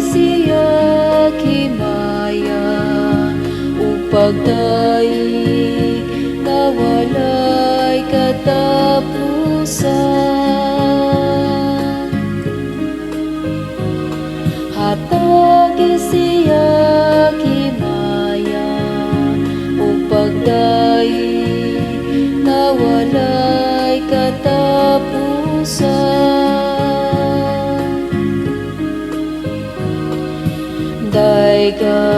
siya himaya upag daig na walay katapusan. Hatag siya himaya upag daig na walay katapusan. Dayga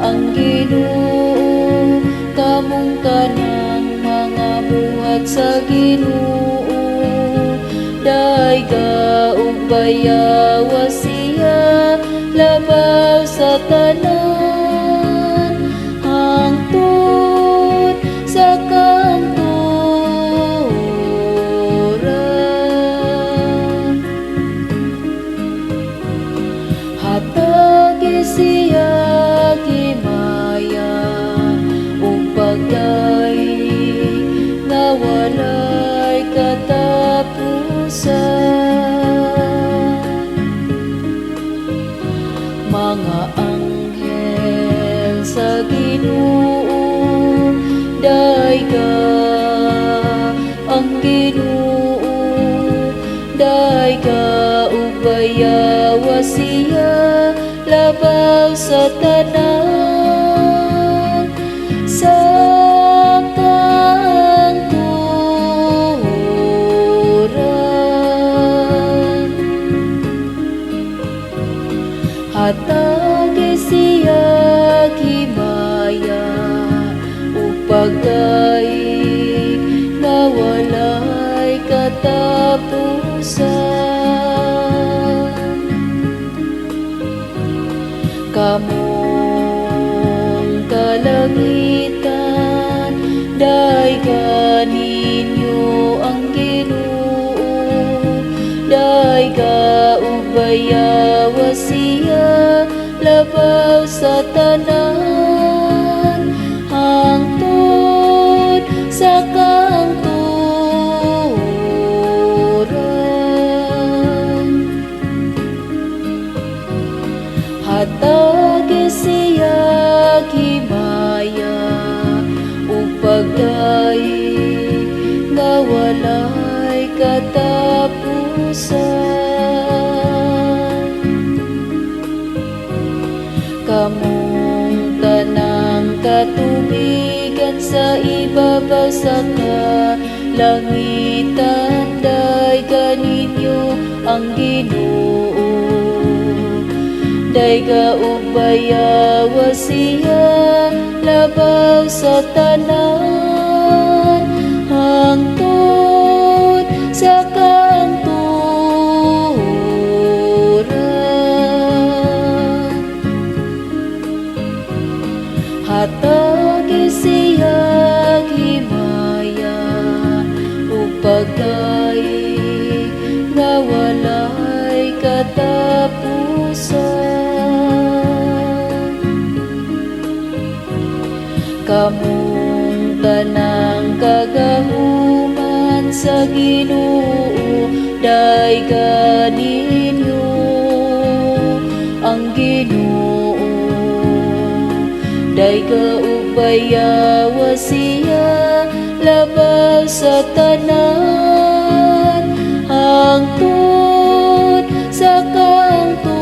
ang Ginoo, kamong tanang mga buhat sa Ginoo. Dayga ug bayawa siya labaw sa tanan, hangtod sa kanturan. Hatag siya himaya upag daig na walay katapusan. Mga anghel sa Ginoo, dayga ang Ginoo. Dayga ug bayawa siya labaw sa tanan, sa kanturan. Hatag siya himaya upag daig na walay katapusan. Kamong kalangitan, dayga ninyo ang Ginoo. Dayga ug bayawa siya labaw sa tanan, hangtod sa kanturan. Hatag siya himaya upag daig na walay katapusan. Kamong tanang katubigan sa ibabaw sa kalangitan, dayga ninyo ang Ginoo. Dayga ug bayawa siya labaw sa tanan, hangtod sa kanturan. Hatag siya himaya upag daig na walay katapusan. Kamong tanang kagahuman sa Ginoo, dayga ninyo ang Ginoo. Dayga ug bayawa siya labaw sa tanan, hangtod sa kanturan.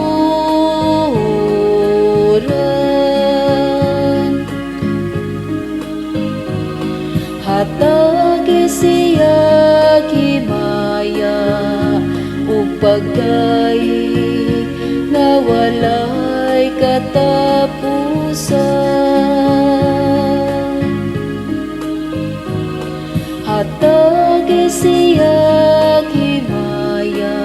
Hatag siya himaya upag daig na walay katapusan. Hatag siya himaya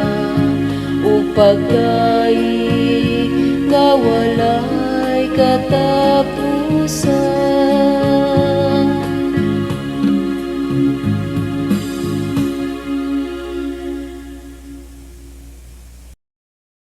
upag daig na walay katapusan.